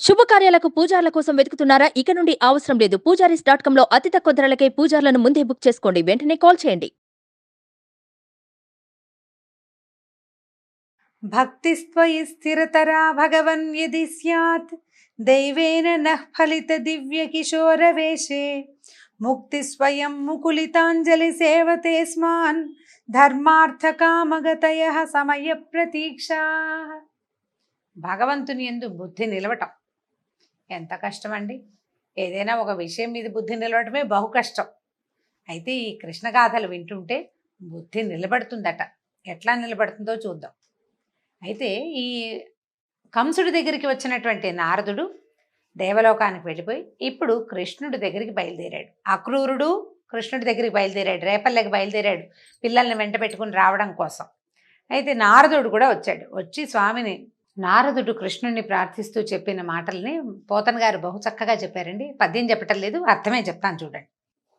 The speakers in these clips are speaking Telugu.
శుభకార్యాలకు పూజార్ల కోసం వెతుకుతున్నారా? ఇక నుండి అవసరం లేదు. పూజారీస్.com లో అతి తక్కువ ధరలకే పూజార్లను ముందే బుక్ చేసుకోండి. వెంటనే కాల్ చేయండి. భక్తిస్త్వయి స్థిరతరా భగవన్ యది స్యాత్ దైవేన నః ఫలిత దివ్య కిశోరవేషే ముక్తి స్వయం ముకులితాంజలి సేవతే స్మాన్ ధర్మార్థ కామగతయ సమయ ప్రతీక్షా. భగవంతుని యందు బుద్ధి నిలవటం ఎంత కష్టం అండి. ఏదైనా ఒక విషయం మీద బుద్ధి నిలవటమే బహు కష్టం. అయితే ఈ కృష్ణగాథలు వింటుంటే బుద్ధి నిలబడుతుందట. ఎట్లా నిలబడుతుందో చూద్దాం. అయితే ఈ కంసుడి దగ్గరికి వచ్చినటువంటి నారదుడు దేవలోకానికి వెళ్ళిపోయి ఇప్పుడు కృష్ణుడి దగ్గరికి బయలుదేరాడు. అక్రూరుడు కృష్ణుడి దగ్గరికి బయలుదేరాడు, రేపల్లెకి బయలుదేరాడు పిల్లల్ని వెంట పెట్టుకుని రావడం కోసం. అయితే నారదుడు కూడా వచ్చాడు. వచ్చి స్వామిని నారదుడు కృష్ణుడిని ప్రార్థిస్తూ చెప్పిన మాటల్ని పోతన గారు బహు చక్కగా చెప్పారండి. పద్యం చెప్పటం లేదు, అర్థమే చెప్తాను చూడండి.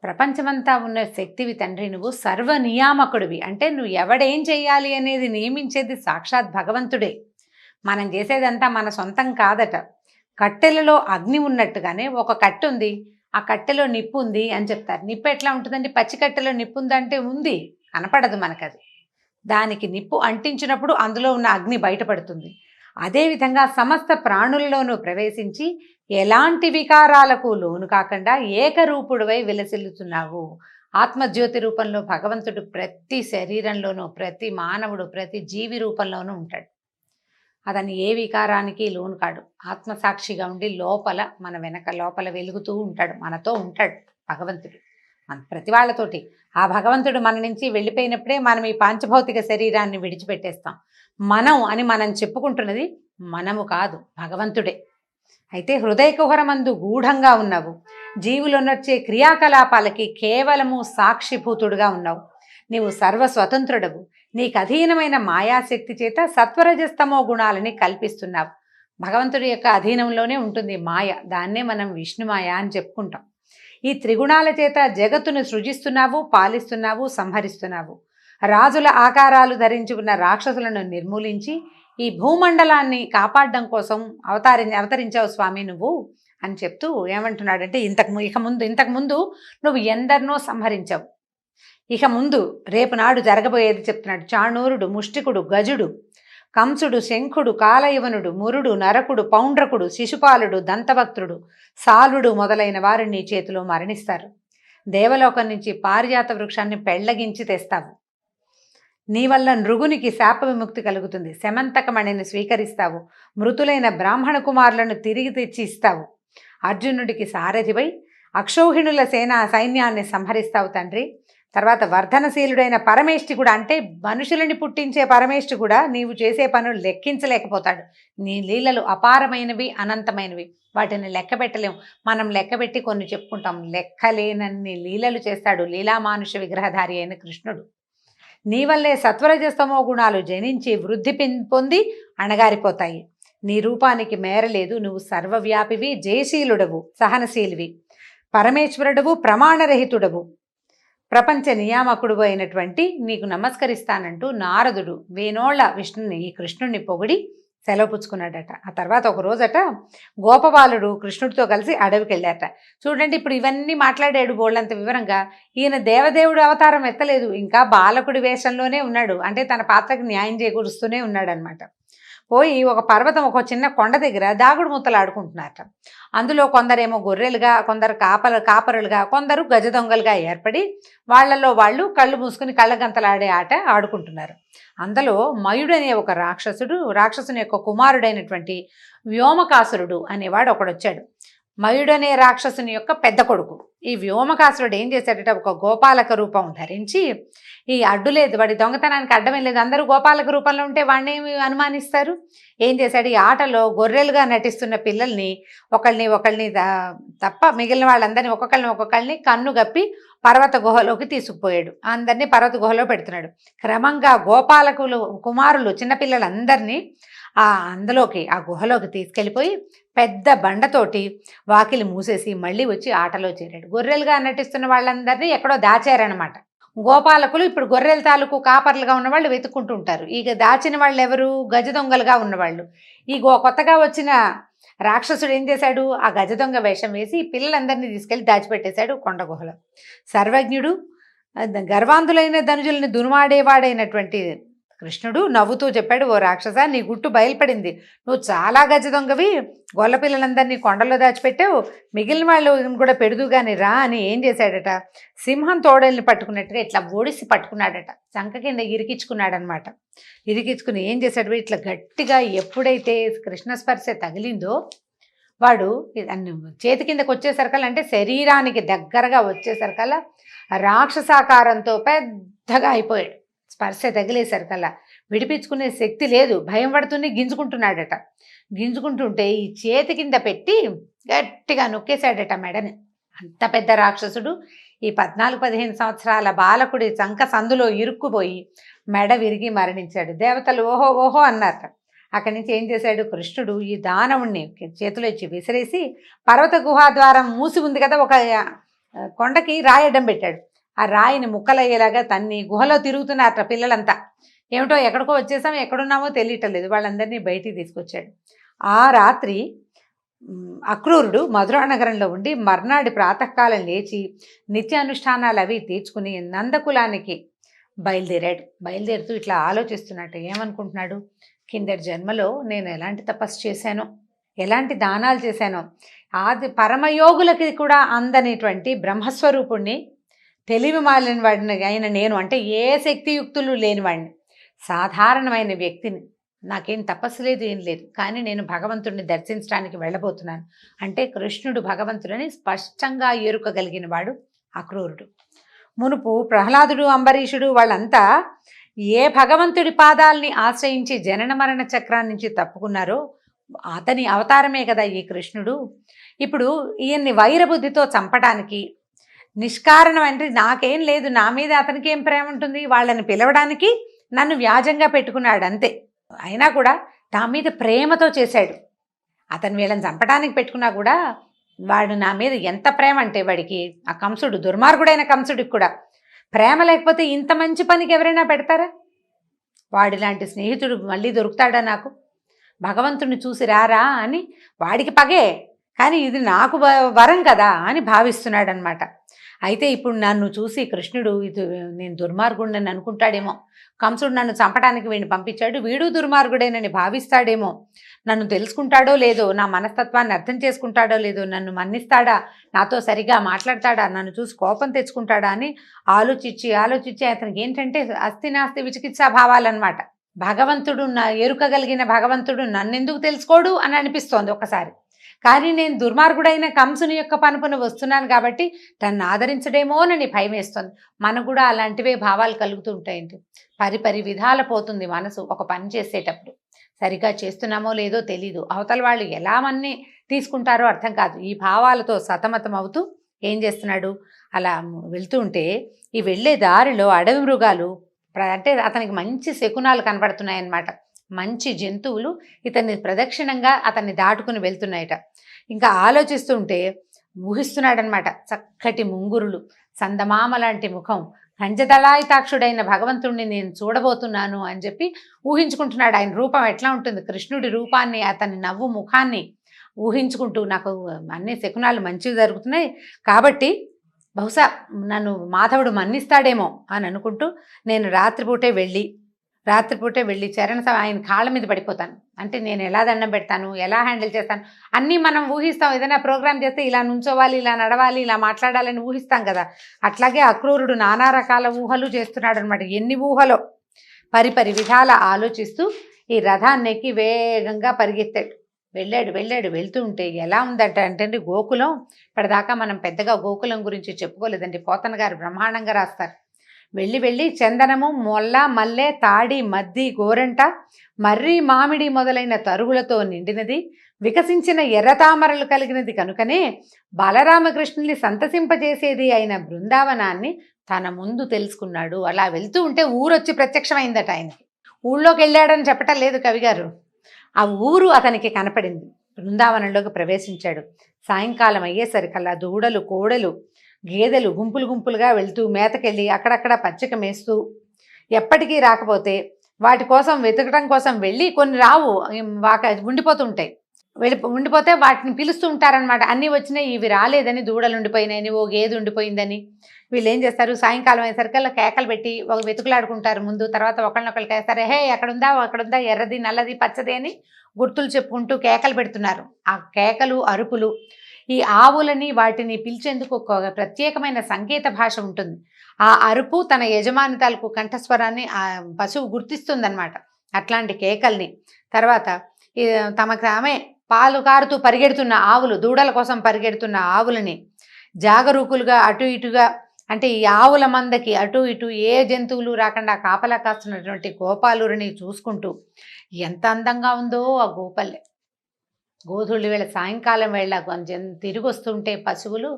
ప్రపంచమంతా ఉన్న శక్తివి తండ్రి, నువ్వు సర్వనియామకుడివి. అంటే నువ్వు ఎవడేం చెయ్యాలి అనేది నియమించేది సాక్షాత్ భగవంతుడే. మనం చేసేదంతా మన సొంతం కాదట. కట్టెలలో అగ్ని ఉన్నట్టుగానే ఒక కట్టె ఉంది, ఆ కట్టెలో నిప్పు ఉంది అని చెప్తారు. నిప్పు ఎట్లా ఉంటుందండి? పచ్చి కట్టెలో నిప్పు ఉందంటే ఉంది, కనపడదు మనకది. దానికి నిప్పు అంటించినప్పుడు అందులో ఉన్న అగ్ని బయటపడుతుంది. అదేవిధంగా సమస్త ప్రాణులలోనూ ప్రవేశించి ఎలాంటి వికారాలకు లోను కాకుండా ఏకరూపుడువై విలసిల్లుతున్నావు. ఆత్మజ్యోతి రూపంలో భగవంతుడు ప్రతి శరీరంలోనూ, ప్రతి మానవుడు, ప్రతి జీవి రూపంలోనూ ఉంటాడు. అతని ఏ వికారానికి లోను కాడు. ఆత్మసాక్షిగా ఉండి లోపల మన వెనక లోపల వెలుగుతూ ఉంటాడు, మనతో ఉంటాడు భగవంతుడు. మన ప్రతి వాళ్ళతోటి ఆ భగవంతుడు మన నుంచి వెళ్ళిపోయినప్పుడే మనం ఈ పాంచభౌతిక శరీరాన్ని విడిచిపెట్టేస్తాం. మనం అని మనం చెప్పుకుంటున్నది మనము కాదు, భగవంతుడే. అయితే హృదయ కుహరమందు గూఢంగా ఉన్నావు. జీవులొనొచ్చే క్రియాకలాపాలకి కేవలము సాక్షిభూతుడుగా ఉన్నావు. నీవు సర్వస్వతంత్రుడవు. నీకు అధీనమైన మాయాశక్తి చేత సత్వరజస్తమో గుణాలని కల్పిస్తున్నావు. భగవంతుడి యొక్క అధీనంలోనే ఉంటుంది మాయ. దాన్నే మనం విష్ణుమాయ అని చెప్పుకుంటాం. ఈ త్రిగుణాల చేత జగత్తును సృజిస్తున్నావు, పాలిస్తున్నావు, సంహరిస్తున్నావు. రాజుల ఆకారాలు ధరించి ఉన్న రాక్షసులను నిర్మూలించి ఈ భూమండలాన్ని కాపాడడం కోసం అవతరించావు స్వామి నువ్వు అని చెప్తూ ఏమంటున్నాడంటే, ఇంతకు ముందు నువ్వు ఎందరినో సంహరించావు. ఇక ముందు రేపు నాడు జరగబోయేది చెప్తున్నాడు. చాణూరుడు, ముష్టికుడు, గజుడు, కంసుడు, శంఖుడు, కాలయవనుడు, మురుడు, నరకుడు, పౌండ్రకుడు, శిశుపాలుడు, దంతభక్తుడు, సాలుడు మొదలైన వారు నీ చేతిలో మరణిస్తారు. దేవలోకం నుంచి పారిజాత వృక్షాన్ని పెళ్లగించి తెస్తావు. నీ వల్ల నృగునికి శాప విముక్తి కలుగుతుంది. శమంతకమణిని స్వీకరిస్తావు. మృతులైన బ్రాహ్మణ కుమారులను తిరిగి తెచ్చి ఇస్తావు. అర్జునుడికి సారథివై అక్షౌహిణుల సైన్యాన్ని సంహరిస్తావు తండ్రి. తర్వాత వర్ధనశీలుడైన పరమేష్టి కూడా, అంటే మనుషులని పుట్టించే పరమేష్టి కూడా నీవు చేసే పనులు లెక్కించలేకపోతాడు. నీ లీలలు అపారమైనవి, అనంతమైనవి. వాటిని లెక్క పెట్టలేము. మనం లెక్కబెట్టి కొన్ని చెప్పుకుంటాం. లెక్కలేనన్ని లీలలు చేస్తాడు లీలామానుష విగ్రహధారి అయిన కృష్ణుడు. నీ వల్లే సత్వరజస్తమో గుణాలు జనించి వృద్ధి పొంది అణగారిపోతాయి. నీ రూపానికి మేరలేదు. నువ్వు సర్వవ్యాపివి, జయశీలుడవు, సహనశీలివి, పరమేశ్వరుడవు, ప్రమాణరహితుడవు, ప్రపంచ నియామకుడు అయినటువంటి నీకు నమస్కరిస్తానంటూ నారదుడు వేనోళ్ల విష్ణుని, ఈ కృష్ణుడిని పొగిడి సెలవు పుచ్చుకున్నాడట. ఆ తర్వాత ఒక రోజట గోపబాలుడు కృష్ణుడితో కలిసి అడవికి వెళ్ళాట. చూడండి, ఇప్పుడు ఇవన్నీ మాట్లాడాడు బోళ్ళంత వివరంగా. ఈయన దేవదేవుడు అవతారం ఎత్తలేదు, ఇంకా బాలకుడి వేషంలోనే ఉన్నాడు. అంటే తన పాత్రకి న్యాయం చేకూరుస్తూనే ఉన్నాడు అనమాట. పోయి ఒక పర్వతం, ఒక చిన్న కొండ దగ్గర దాగుడు ముత్తలు ఆడుకుంటున్నారట. అందులో కొందరేమో గొర్రెలుగా, కొందరు కాపరులుగా, కొందరు గజ దొంగలుగా ఏర్పడి వాళ్ళల్లో వాళ్ళు కళ్ళు మూసుకుని కళ్ళగంతలాడే ఆట ఆడుకుంటున్నారు. అందులో మయుడనే ఒక రాక్షసుని యొక్క కుమారుడైనటువంటి వ్యోమకాసురుడు అనేవాడు ఒకడొచ్చాడు. మయుడనే రాక్షసుని యొక్క పెద్ద కొడుకు. ఈ వ్యోమకాసురుడు ఏం చేశాడట, ఒక గోపాలక రూపం ధరించి, ఈ అడ్డు లేదు, వాడి దొంగతనానికి అడ్డమేం లేదు, అందరూ గోపాలక రూపంలో ఉంటే వాడిని అనుమానిస్తారు. ఏం చేశాడు, ఈ ఆటలో గొర్రెలుగా నటిస్తున్న పిల్లల్ని ఒకళ్ళని తప్ప మిగిలిన వాళ్ళందరినీ ఒక్కొక్కళ్ళని కన్ను గప్పి పర్వత గుహలోకి తీసుకుపోయాడు. అందరినీ పర్వత గుహలో పెడుతున్నాడు. క్రమంగా కుమారులు చిన్నపిల్లలందరినీ ఆ గుహలోకి తీసుకెళ్ళిపోయి పెద్ద బండతోటి వాకిలి మూసేసి మళ్ళీ వచ్చి ఆటలో చేరాడు. గొర్రెలుగా నటిస్తున్న వాళ్ళందరినీ ఎక్కడో దాచారనమాట. గోపాలకులు ఇప్పుడు గొర్రెల తాలూకు కాపర్లుగా ఉన్నవాళ్ళు వెతుక్కుంటూ ఉంటారు. ఇక దాచిన వాళ్ళు ఎవరు? గజ దొంగలుగా ఉన్నవాళ్ళు. ఈ కొత్తగా వచ్చిన రాక్షసుడు ఏం చేశాడు? ఆ గజ దొంగ వేషం వేసి పిల్లలందరినీ తీసుకెళ్లి దాచిపెట్టేశాడు కొండ గుహలో. సర్వజ్ఞుడు, గర్వాంధులైన ధనుజుల్ని దునుమాడేవాడైనటువంటి కృష్ణుడు నవ్వుతూ చెప్పాడు, ఓ రాక్షస, నీ గుట్టు బయలుపడింది. నువ్వు చాలా గజ దొంగవి, గొల్ల పిల్లలందరినీ కొండలో దాచిపెట్టావు, మిగిలిన వాళ్ళు కూడా పెడుదుగాని రా అని ఏం చేశాడట? సింహం తోడల్ని పట్టుకున్నట్టుగా ఇట్లా ఒడిసి పట్టుకున్నాడట, చంక కింద ఇరికించుకున్నాడనమాట. ఇరికించుకుని ఏం చేశాడు? ఇట్లా గట్టిగా ఎప్పుడైతే కృష్ణ స్పర్శ తగిలిందో వాడు చేతి కిందకు వచ్చేసరికల్లా, అంటే శరీరానికి దగ్గరగా వచ్చేసరికల్లా రాక్షసాకారంతో పెద్దగా అయిపోయాడు. స్పర్శ తగిలేసరికల్లా విడిపించుకునే శక్తి లేదు, భయం పడుతూనే గింజుకుంటున్నాడట. గింజుకుంటుంటే ఈ చేతి కింద పెట్టి గట్టిగా నొక్కేశాడట మెడని. అంత పెద్ద రాక్షసుడు ఈ 14-15 సంవత్సరాల బాలకుడి చంక సందులో ఇరుక్కుపోయి మెడ విరిగి మరణించాడు. దేవతలు ఓహో ఓహో అన్నారట. అక్కడి నుంచి ఏం చేశాడు కృష్ణుడు? ఈ దానవుణ్ణి చేతిలో ఇచ్చి విసిరేసి పర్వత గుహాద్వారం మూసి ఉంది కదా, ఒక కొండకి రాయి అడ్డం పెట్టాడు. ఆ రాయిని ముక్కలయ్యేలాగా తన్ని గుహలో తిరుగుతున్నారట పిల్లలంతా. ఏమిటో ఎక్కడికో వచ్చేసాం, ఎక్కడున్నామో తెలియటం లేదు. వాళ్ళందరినీ బయటికి తీసుకొచ్చాడు. ఆ రాత్రి అక్రూరుడు మధురా నగరంలో ఉండి మర్నాడి ప్రాతకాలం లేచి నిత్యానుష్ఠానాలు అవి తీర్చుకుని నందకులానికి బయలుదేరాడు. బయలుదేరుతూ ఇట్లా ఆలోచిస్తున్నట్టు ఏమనుకుంటున్నాడు? కిందటి జన్మలో నేను ఎలాంటి తపస్సు చేశానో, ఎలాంటి దానాలు చేశానో, ఆది పరమయోగులకి కూడా అందనేటువంటి బ్రహ్మస్వరూపుణ్ణి, తెలివి మాలిన వాడిని అయిన నేను, అంటే ఏ శక్తియుక్తులు లేనివాడిని, సాధారణమైన వ్యక్తిని, నాకేం తపస్సు లేదు, ఏం లేదు, కానీ నేను భగవంతుడిని దర్శించడానికి వెళ్ళబోతున్నాను అంటే కృష్ణుడు భగవంతుడని స్పష్టంగా ఎరుకగలిగిన వాడు అక్రూరుడు. మునుపు ప్రహ్లాదుడు, అంబరీషుడు వాళ్ళంతా ఏ భగవంతుడి పాదాలని ఆశ్రయించి జనన మరణ చక్రాన్ని నుంచి తప్పుకున్నారో అతని అవతారమే కదా ఈ కృష్ణుడు. ఇప్పుడు ఈయన్ని వైరబుద్ధితో చంపడానికి, నిష్కారణం అంటే నాకేం లేదు, నా మీద అతనికి ఏం ప్రేమ ఉంటుంది, వాళ్ళని పిలవడానికి నన్ను వ్యాజంగా పెట్టుకున్నాడు అంతే. అయినా కూడా నా మీద ప్రేమతో చేశాడు. అతను వీళ్ళని చంపడానికి పెట్టుకున్నా కూడా వాడు నా మీద ఎంత ప్రేమ అంటే, వాడికి ఆ కంసుడు, దుర్మార్గుడైన కంసుడికి కూడా ప్రేమ లేకపోతే ఇంత మంచి పనికి ఎవరైనా పెడతారా? వాడిలాంటి స్నేహితుడు మళ్ళీ దొరుకుతాడా నాకు? భగవంతుడిని చూసి రారా అని వాడికి పగే, కానీ ఇది నాకు వరం కదా అని భావిస్తున్నాడు అనమాట. అయితే ఇప్పుడు నన్ను చూసి కృష్ణుడు ఇది నేను దుర్మార్గుడిని అనుకుంటాడేమో, కంసుడు నన్ను చంపడానికి వీడిని పంపించాడు, వీడు దుర్మార్గుడేనని భావిస్తాడేమో, నన్ను తెలుసుకుంటాడో లేదో, నా మనస్తత్వాన్ని అర్థం చేసుకుంటాడో లేదో, నన్ను మన్నిస్తాడా, నాతో సరిగా మాట్లాడతాడా, నన్ను చూసి కోపం తెచ్చుకుంటాడా అని ఆలోచించి అతనికి ఏంటంటే అస్థి నాస్తి విచికిత్సా భావాలన్నమాట. భగవంతుడు ఎరుకగలిగిన భగవంతుడు నన్నెందుకు తెలుసుకోడు అని అనిపిస్తోంది ఒకసారి. కానీ నేను దుర్మార్గుడైన కంసుని యొక్క పనుపును వస్తున్నాను కాబట్టి తను ఆదరించడేమోనని భయం వేస్తుంది. మనకు కూడా అలాంటివే భావాలు కలుగుతూ ఉంటాయండి. పరిపరి విధాల పోతుంది మనసు ఒక పని చేసేటప్పుడు. సరిగా చేస్తున్నామో లేదో తెలీదు, అవతల వాళ్ళు ఎలా మన్ని తీసుకుంటారో అర్థం కాదు. ఈ భావాలతో సతమతం అవుతూ ఏం చేస్తున్నాడు, అలా వెళ్తూ ఉంటే ఈ వెళ్ళే దారిలో అడవి మృగాలు, అంటే అతనికి మంచి శకునాలు కనబడుతున్నాయన్నమాట. మంచి జంతువులు ఇతన్ని ప్రదక్షిణంగా అతన్ని దాటుకుని వెళ్తున్నాయట. ఇంకా ఆలోచిస్తుంటే ఊహిస్తున్నాడనమాట, చక్కటి ముంగురులు, సందమామ లాంటి ముఖం, కంజదళాయితాక్షుడైన భగవంతుడిని నేను చూడబోతున్నాను అని చెప్పి ఊహించుకుంటున్నాడు. ఆయన రూపం ఎట్లా ఉంటుంది, కృష్ణుడి రూపాన్ని, అతని నవ్వు ముఖాన్ని ఊహించుకుంటూ నాకు అన్ని శకునాలు మంచివి జరుగుతున్నాయి కాబట్టి బహుశా నన్ను మాధవుడు మన్నిస్తాడేమో అని అనుకుంటూ నేను రాత్రిపూటే వెళ్ళి ఆయన కాళ్ళ మీద పడిపోతాను. అంటే నేను ఎలా దండం పెడతాను, ఎలా హ్యాండిల్ చేస్తాను అన్నీ మనం ఊహిస్తాం. ఏదైనా ప్రోగ్రామ్ చేస్తే ఇలా నుంచోవాలి, ఇలా నడవాలి, ఇలా మాట్లాడాలని ఊహిస్తాం కదా. అట్లాగే అక్రూరుడు నానా రకాల ఊహలు చేస్తున్నాడు అనమాట. ఎన్ని ఊహలో పరిపరి విధాల ఆలోచిస్తూ ఈ రథాన్ని ఎక్కి వేగంగా పరిగెత్తాడు. వెళ్తూ ఉంటే ఎలా ఉందట అంటే గోకులం, ఇప్పటిదాకా మనం పెద్దగా గోకులం గురించి చెప్పుకోలేదండి. పోతన గారు బ్రహ్మాండంగా రాస్తారు. వెళ్ళి చందనము, మొల్ల, మల్లె, తాడి, మద్ది, గోరంట, మర్రి, మామిడి మొదలైన తరుగులతో నిండినది, వికసించిన ఎర్రతామరలు కలిగినది కనుకనే బాలరామకృష్ణుల్ని సంతసింపజేసేది అయిన బృందావనాన్ని తన ముందు తెలుసుకున్నాడు. అలా వెళ్తూ ఉంటే ఊరొచ్చి ప్రత్యక్షమైందట ఆయనకి. ఊళ్ళోకి వెళ్ళాడని చెప్పటం లేదు కవిగారు, ఆ ఊరు అతనికి కనపడింది. బృందావనంలోకి ప్రవేశించాడు. సాయంకాలం అయ్యేసరికల్లా దూడలు, కోడలు, గేదెలు గుంపులు గుంపులుగా వెళ్తూ మేతకెళ్ళి అక్కడక్కడ పచ్చిక మేస్తూ ఎప్పటికీ రాకపోతే వాటి కోసం వెతకడం కోసం వెళ్ళి కొన్ని రావు ఉండిపోతుంటాయి. ఉండిపోతే వాటిని పిలుస్తూ ఉంటారనమాట. అన్నీ వచ్చినాయి, ఇవి రాలేదని, దూడలు ఉండిపోయినాయని, ఓ గేదె ఉండిపోయిందని. వీళ్ళు ఏం చేస్తారు, సాయంకాలం అయ్యేసరికల్లా కేకలు పెట్టి ఒక వెతుకులాడుకుంటారు ముందు. తర్వాత ఒకళ్ళనొకళ్ళు కేస్తారు, హే అక్కడుందా అక్కడుందా, ఎర్రది నల్లది పచ్చది అని గుర్తులు చెప్పుకుంటూ కేకలు పెడుతున్నారు. ఆ కేకలు అరుపులు ఈ ఆవులని వాటిని పిలిచేందుకు ఒక ప్రత్యేకమైన సంకేత భాష ఉంటుంది. ఆ అరుపు తన యజమాని తాలూకు కంఠస్వరాన్ని ఆ పశువు గుర్తిస్తుందన్నమాట. అట్లాంటి కేకల్ని తర్వాత తమకు ఆమె పాలు కారుతూ పరిగెడుతున్న ఆవులు, దూడల కోసం పరిగెడుతున్న ఆవులని జాగరూకులుగా అటు ఇటుగా, అంటే ఈ ఆవుల మందకి అటు ఇటు ఏ జంతువులు రాకుండా కాపలా కాస్తున్నటువంటి గోపాలురిని చూసుకుంటూ ఎంత అందంగా ఉందో ఆ గోపల్లె. గోధుళ్ళు వేళ సాయంకాలం వేళ తిరిగి వస్తుంటే పశువులు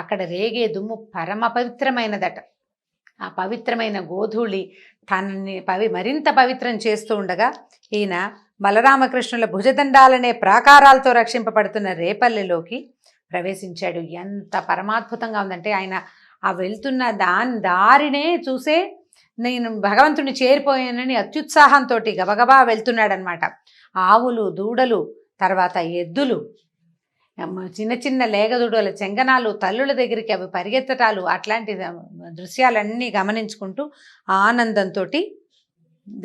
అక్కడ రేగే దుమ్ము పరమ పవిత్రమైనదట. ఆ పవిత్రమైన గోధూళి తనని మరింత పవిత్రం చేస్తూ ఉండగా ఈయన బలరామకృష్ణుల భుజదండాలనే ప్రాకారాలతో రక్షింపబడుతున్న రేపల్లెలోకి ప్రవేశించాడు. ఎంత పరమాద్భుతంగా ఉందంటే ఆయన ఆ వెళ్తున్న దారినే చూసే నేను భగవంతుడిని చేరిపోయానని అత్యుత్సాహంతో గబగబా వెళ్తున్నాడనమాట. ఆవులు, దూడలు, తర్వాత ఎద్దులు, చిన్న చిన్న లేగదూడల చెంగనాలు, తల్లుల దగ్గరికి అవి పరిగెత్తటాలు, అట్లాంటి దృశ్యాలన్నీ గమనించుకుంటూ ఆనందంతో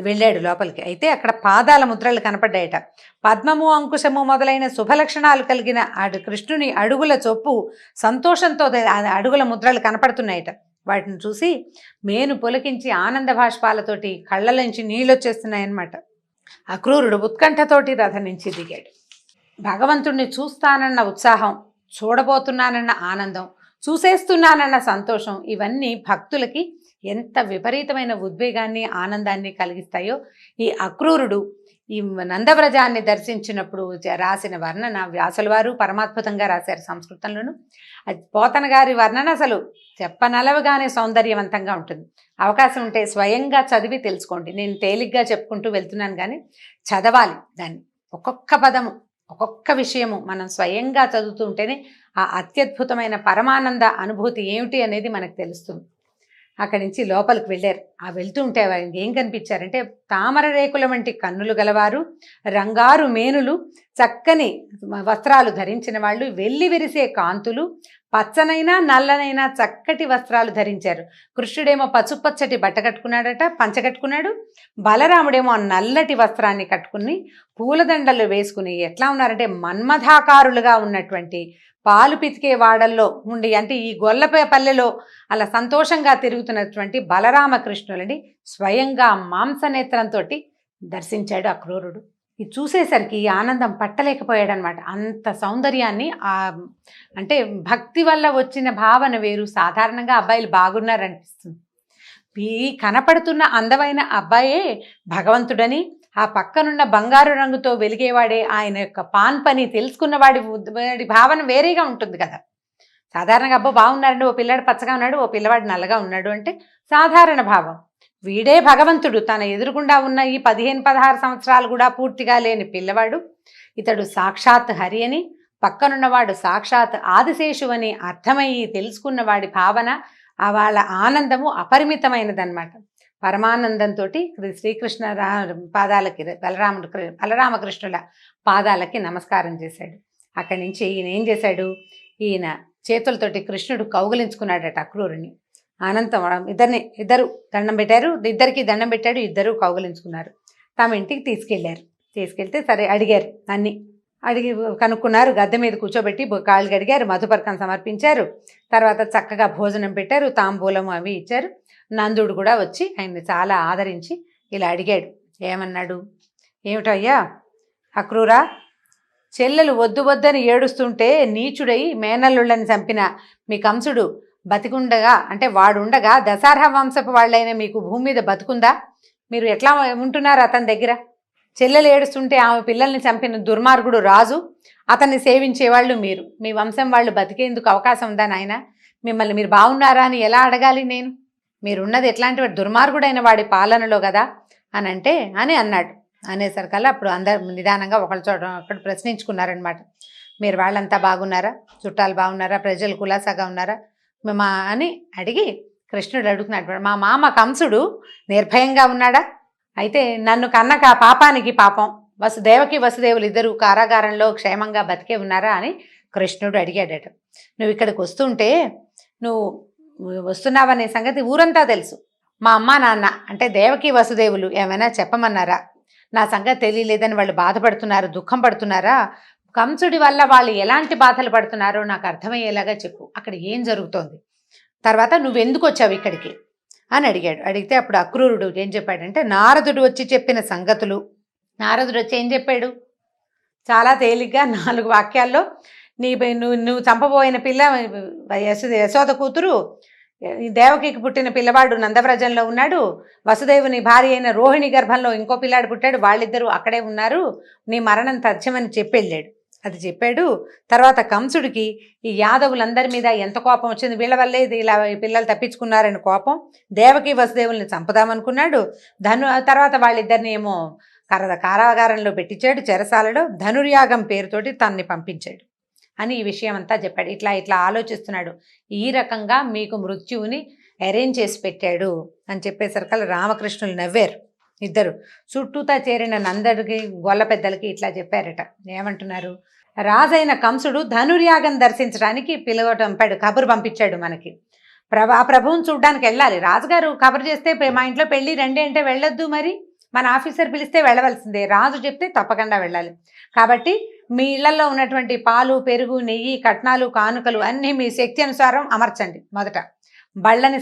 వెళ్ళాడు లోపలికి. అయితే అక్కడ పాదాల ముద్రలు కనపడ్డాయట. పద్మము, అంకుశము మొదలైన శుభలక్షణాలు కలిగిన కృష్ణుని అడుగుల చొప్పు సంతోషంతో అడుగుల ముద్రలు కనపడుతున్నాయట. వాటిని చూసి మేను పొలికించి ఆనంద భాష్పాలతోటి కళ్ళలోంచి నీళ్ళొచ్చేస్తున్నాయన్నమాట. అక్రూరుడు ఉత్కంఠతోటి రథం నుంచి దిగాడు. భగవంతుడిని చూస్తానన్న ఉత్సాహం, చూడబోతున్నానన్న ఆనందం, చూసేస్తున్నానన్న సంతోషం, ఇవన్నీ భక్తులకి ఎంత విపరీతమైన ఉద్వేగాన్ని ఆనందాన్ని కలిగిస్తాయో ఈ అక్రూరుడు ఈ నందవ్రజాన్ని దర్శించినప్పుడు రాసిన వర్ణన వ్యాసుల వారు పరమాద్భుతంగా రాశారు సంస్కృతంలోను. అది పోతన గారి వర్ణన అసలు చెప్పనలవగానే సౌందర్యవంతంగా ఉంటుంది. అవకాశం ఉంటే స్వయంగా చదివి తెలుసుకోండి. నేను తేలిగ్గా చెప్పుకుంటూ వెళ్తున్నాను కానీ చదవాలి దాన్ని. ఒక్కొక్క పదము, ఒక్కొక్క విషయము మనం స్వయంగా చదువుతూ ఉంటేనే ఆ అత్యద్భుతమైన పరమానంద అనుభూతి ఏమిటి అనేది మనకు తెలుస్తుంది. అక్కడి నుంచి లోపలికి వెళ్ళారు. ఆ వెళ్తూ ఉంటే వారికి ఏం కనిపించారంటే తామర రేకుల వంటి కన్నులు గలవారు, రంగారు మేనులు, చక్కని వస్త్రాలు ధరించిన వాళ్ళు, వెల్లి విరిసే కాంతులు, పచ్చనైనా నల్లనైనా చక్కటి వస్త్రాలు ధరించారు. కృష్ణుడేమో పసుపచ్చటి బట్ట కట్టుకున్నాడట, పంచ కట్టుకున్నాడు. బలరాముడేమో నల్లటి వస్త్రాన్ని కట్టుకుని పూలదండలు వేసుకుని ఎట్లా ఉన్నారంటే మన్మథాకారులుగా ఉన్నటువంటి పాలు పితికే వాడల్లో ఉండి, అంటే ఈ గొల్లపల్లెలో అలా సంతోషంగా తిరుగుతున్నటువంటి బలరామకృష్ణులని స్వయంగా మాంసనేత్రంతో దర్శించాడు అక్రూరుడు. ఇది చూసేసరికి ఆనందం పట్టలేకపోయాడనమాట. అంత సౌందర్యాన్ని అంటే భక్తి వల్ల వచ్చిన భావన వేరు. సాధారణంగా అబ్బాయిలు బాగున్నారనిపిస్తుంది. ఈ కనపడుతున్న అందమైన అబ్బాయే భగవంతుడని, ఆ పక్కనున్న బంగారు రంగుతో వెలిగేవాడే ఆయన యొక్క పాన్ పని తెలుసుకున్న వాడి భావన వేరేగా ఉంటుంది కదా. సాధారణంగా అబ్బో బాగున్నారండి, ఓ పిల్లాడు పచ్చగా ఉన్నాడు, ఓ పిల్లవాడు నల్లగా ఉన్నాడు అంటే సాధారణ భావం. వీడే భగవంతుడు. తన ఎదురుగుండా ఉన్న ఈ 15-16 సంవత్సరాలు కూడా పూర్తిగా లేని పిల్లవాడు ఇతడు సాక్షాత్ హరి అని, పక్కనున్నవాడు సాక్షాత్ ఆదిశేషు అని అర్థమయ్యి తెలుసుకున్న వాడి భావన, వాళ్ళ ఆనందము అపరిమితమైనదన్నమాట. పరమానందంతో శ్రీకృష్ణ పాదాలకి బలరామకృష్ణుల పాదాలకి నమస్కారం చేశాడు. అక్కడి నుంచి ఈయన ఏం చేశాడు, ఈయన చేతులతోటి కృష్ణుడు కౌగిలించుకున్నాడట అక్రూరుని. అనంతం ఇద్దరు దండం పెట్టారు, ఇద్దరికి దండం పెట్టాడు, ఇద్దరు కౌగిలించుకున్నారు. తమ ఇంటికి తీసుకెళ్తే సరే అడిగారు, అడిగి కనుక్కున్నారు. గద్దె మీద కూర్చోబెట్టి కాళ్ళు కడిగారు, మధుపర్కం సమర్పించారు. తర్వాత చక్కగా భోజనం పెట్టారు, తాంబూలం అవి ఇచ్చారు. నందుడు కూడా వచ్చి ఆయన్ని చాలా ఆదరించి ఇలా అడిగాడు. ఏమన్నాడు, ఏమిటయ్యా అక్రూరా, చెల్లెలు వద్దు వద్దని ఏడుస్తుంటే నీచుడై మేనల్లుళ్ళని చంపిన మీ కంసుడు బతికుండగా, అంటే వాడుండగా దశార్హ వంశపు వాళ్ళైన మీకు భూమి మీద బతుకుందా? మీరు ఎట్లా ఉంటున్నారు అతని దగ్గర? చెల్లెలు ఏడుస్తుంటే ఆమె పిల్లల్ని చంపిన దుర్మార్గుడు రాజు, అతన్ని సేవించేవాళ్ళు మీరు. మీ వంశం వాళ్ళు బతికేందుకు అవకాశం ఉందా నాయన? మిమ్మల్ని మీరు బాగున్నారా అని ఎలా అడగాలి నేను? మీరున్నది ఎట్లాంటి వాడు, దుర్మార్గుడైన వాడి పాలనలో కదా అని అన్నాడు. అనేసరికల్లా అప్పుడు అందరు నిదానంగా ఒకళ్ళు ప్రశ్నించుకున్నారనమాట. మీరు వాళ్ళంతా బాగున్నారా? చుట్టాలు బాగున్నారా? ప్రజలు కులాసాగా ఉన్నారా? మా అని అడిగి కృష్ణుడు అడుగుతున్నాడు, మా మామ కంసుడు నిర్భయంగా ఉన్నాడా? అయితే నన్ను కన్నక పాపానికి పాపం దేవకి వసుదేవులు ఇద్దరు కారాగారంలో క్షేమంగా బతికే ఉన్నారా అని కృష్ణుడు అడిగాడట. నువ్వు ఇక్కడికి వస్తుంటే నువ్వు వస్తున్నావనే సంగతి ఊరంతా తెలుసు. మా అమ్మ నాన్న అంటే దేవకి వసుదేవులు ఏమైనా చెప్పమన్నారా? నా సంగతి తెలియలేదని వాళ్ళు బాధపడుతున్నారు, దుఃఖం పడుతున్నారా? కంసుడి వల్ల వాళ్ళు ఎలాంటి బాధలు పడుతున్నారో నాకు అర్థమయ్యేలాగా చెప్పు. అక్కడ ఏం జరుగుతోంది? తర్వాత నువ్వెందుకు వచ్చావు ఇక్కడికి అని అడిగాడు. అడిగితే అప్పుడు అక్రూరుడు ఏం చెప్పాడంటే, నారదుడు వచ్చి చెప్పిన సంగతులు. నారదుడు వచ్చి ఏం చెప్పాడు? చాలా తేలిగ్గా 4 వాక్యాల్లో నువ్వు చంపబోయిన పిల్ల యశోద కూతురు, దేవకికి పుట్టిన పిల్లవాడు నందవ్రజంలో ఉన్నాడు, వసుదేవుని భార్య అయిన రోహిణి గర్భంలో ఇంకో పిల్లాడు పుట్టాడు, వాళ్ళిద్దరూ అక్కడే ఉన్నారు, నీ మరణం తథ్యమని చెప్పెళ్ళాడు. అది చెప్పాడు. తర్వాత కంసుడికి ఈ యాదవులందరి మీద ఎంత కోపం వచ్చింది, వీళ్ళ వల్లే ఇలా పిల్లలు తప్పించుకున్నారని కోపం, దేవకి వసుదేవుల్ని చంపుదామనుకున్నాడు. తర్వాత వాళ్ళిద్దరిని ఏమో కారాగారంలో పెట్టించాడు, చెరసాలలో ధనుర్యాగం పేరుతోటి తనని పంపించాడు అని ఈ విషయం అంతా చెప్పాడు. ఇట్లా ఆలోచిస్తున్నాడు, ఈ రకంగా మీకు మృత్యువుని అరేంజ్ చేసి పెట్టాడు అని చెప్పేసరికల్లా రామకృష్ణులు నవ్వారు. ఇద్దరు చుట్టూతా చేరిన నందడికి గొల్ల పెద్దలకి ఇట్లా చెప్పారట. ఏమంటున్నారు? రాజైన కంసుడు ధనుర్యాగం దర్శించడానికి పంపాడు, కబురు పంపించాడు మనకి. ఆ ప్రభువుని చూడ్డానికి వెళ్ళాలి. రాజుగారు కబురు చేస్తే మా ఇంట్లో పెళ్ళి రండి అంటే వెళ్ళొద్దు, మరి మన ఆఫీసర్ పిలిస్తే వెళ్ళవలసిందే, రాజు చెప్తే తప్పకుండా వెళ్ళాలి. కాబట్టి మీ ఇళ్లలో ఉన్నటువంటి పాలు, పెరుగు, నెయ్యి, కట్నాలు, కానుకలు అన్నీ మీ శక్తి అనుసారం అమర్చండి. మొదట బళ్ళని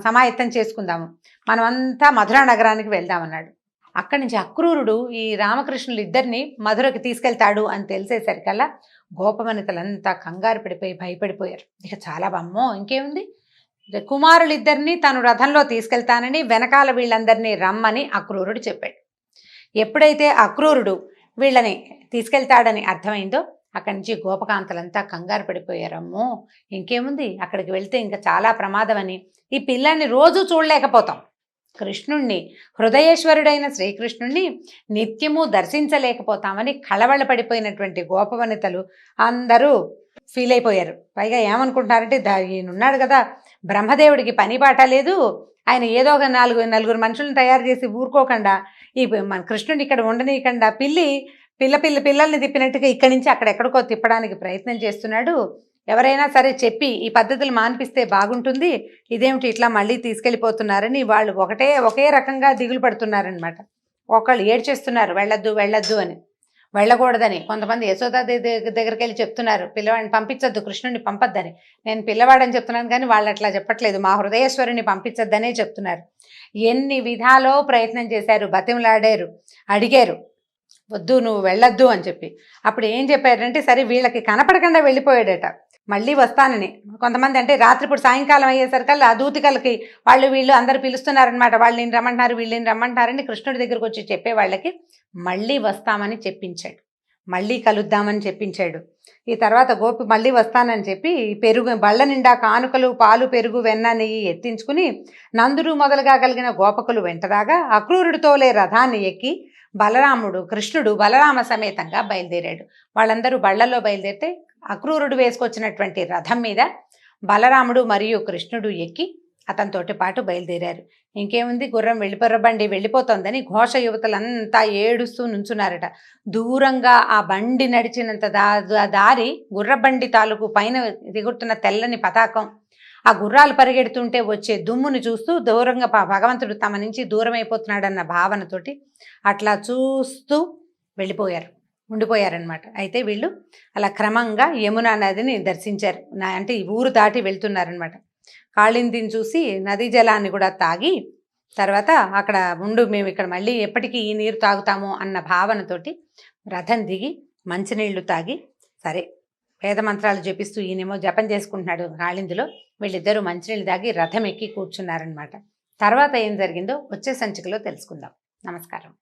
సమాయత్తం చేసుకుందాము, మనమంతా మధురా నగరానికి వెళ్దామన్నాడు. అక్కడి నుంచి అక్రూరుడు ఈ రామకృష్ణులు ఇద్దరిని మధురకి తీసుకెళ్తాడు అని తెలిసేసరికల్లా గోపవనితలంతా కంగారు పడిపోయి భయపడిపోయారు. ఇక చాలా బమ్మో ఇంకేముంది, కుమారులిద్దరినీ తను రథంలో తీసుకెళ్తానని వెనకాల వీళ్ళందరినీ రమ్మని అక్రూరుడు చెప్పాడు. ఎప్పుడైతే అక్రూరుడు వీళ్ళని తీసుకెళ్తాడని అర్థమైందో అక్కడి నుంచి గోపకాంతలంతా కంగారు పడిపోయారమ్మో ఇంకేముంది, అక్కడికి వెళ్తే ఇంకా చాలా ప్రమాదం అని, ఈ పిల్లాన్ని రోజు చూడలేకపోతాం, కృష్ణుణ్ణి, హృదయేశ్వరుడైన శ్రీకృష్ణుణ్ణి నిత్యము దర్శించలేకపోతామని కళవళ పడిపోయినటువంటి గోపవనితలు అందరూ ఫీల్ అయిపోయారు. పైగా ఏమనుకుంటున్నారంటే, ఈయనున్నాడు కదా బ్రహ్మదేవుడికి పని పాట లేదు, ఆయన ఏదో ఒక నలుగురు మనుషులను తయారు చేసి ఊరుకోకుండా ఈ మన కృష్ణుడిని ఇక్కడ ఉండనీయకుండా పిల్లల్ని తిప్పినట్టుగా ఇక్కడి నుంచి అక్కడెక్కడికో తిప్పడానికి ప్రయత్నం చేస్తున్నాడు. ఎవరైనా సరే చెప్పి ఈ పద్ధతులు మాన్పిస్తే బాగుంటుంది, ఇదేమిటి ఇట్లా మళ్ళీ తీసుకెళ్ళిపోతున్నారని వాళ్ళు ఒకే రకంగా దిగులు పడుతున్నారనమాట. ఒకళ్ళు ఏడ్చేస్తున్నారు వెళ్ళొద్దు అని, వెళ్ళకూడదని. కొంతమంది యశోద దగ్గరికి వెళ్ళి చెప్తున్నారు, పిల్లవాడిని పంపించొద్దు, కృష్ణుడిని పంపొద్దని. నేను పిల్లవాడని చెప్తున్నాను కానీ వాళ్ళు అట్లా చెప్పట్లేదు, మా హృదయేశ్వరుని పంపించొద్దనే చెప్తున్నారు. ఎన్ని విధాలో ప్రయత్నం చేశారు, బతిమలాడారు, అడిగారు, వద్దు నువ్వు వెళ్ళొద్దు అని చెప్పి. అప్పుడు ఏం చెప్పారంటే, సరే వీళ్ళకి కనపడకుండా వెళ్ళిపోయాడట, మళ్ళీ వస్తానని. కొంతమంది అంటే రాత్రిపూట సాయంకాలం అయ్యేసరికల్లా ఆ దూతికలకి వీళ్ళు అందరు పిలుస్తున్నారనమాట, వాళ్ళని రమ్మంటారు వీళ్ళని రమ్మంటారని కృష్ణుడి దగ్గరకు వచ్చి చెప్పే వాళ్ళకి మళ్ళీ వస్తామని చెప్పించాడు, మళ్ళీ కలుద్దామని చెప్పించాడు. ఈ తర్వాత గోపి మళ్ళీ వస్తానని చెప్పి పెరుగు బళ్ళ నిండా కానుకలు, పాలు, పెరుగు, వెన్న, నెయ్యి ఎత్తించుకుని నందుడు మొదలుగా కలిగిన గోపకులు వెంటరాగా అక్రూరుడితోలే రథాన్ని ఎక్కి కృష్ణుడు బలరామ సమేతంగా బయలుదేరాడు. వాళ్ళందరూ బళ్లలో బయలుదేరితే అక్రూరుడు వేసుకొచ్చినటువంటి రథం మీద బలరాముడు మరియు కృష్ణుడు ఎక్కి అతనితోటి పాటు బయలుదేరారు. ఇంకేముంది, గుర్రం బండి వెళ్ళిపోతోందని ఘోష యువతలంతా ఏడుస్తూ నుంచున్నారట. దూరంగా ఆ బండి నడిచినంత దారి గుర్రబండి తాలూకు పైన దిగుతున్న తెల్లని పతాకం, ఆ గుర్రాలు పరిగెడుతుంటే వచ్చే దుమ్ముని చూస్తూ దూరంగా భగవంతుడు తమ నుంచి దూరం అయిపోతున్నాడన్న భావనతోటి అట్లా చూస్తూ ఉండిపోయారనమాట. అయితే వీళ్ళు అలా క్రమంగా యమునా నదిని దర్శించారు. అంటే ఈ ఊరు దాటి వెళ్తున్నారనమాట. కాళిందిని చూసి నదీ జలాన్ని కూడా తాగి తర్వాత అక్కడ మేము ఇక్కడ మళ్ళీ ఎప్పటికీ ఈ నీరు తాగుతాము అన్న భావనతోటి రథం దిగి మంచినీళ్లు తాగి, సరే వేద మంత్రాలు జపిస్తూ ఈయనేమో జపం చేసుకుంటున్నాడు కాళిందిలో, వీళ్ళిద్దరూ మంచినీళ్ళు తాగి రథం ఎక్కి కూర్చున్నారనమాట. తర్వాత ఏం జరిగిందో వచ్చే సంచికలో తెలుసుకుందాం. నమస్కారం.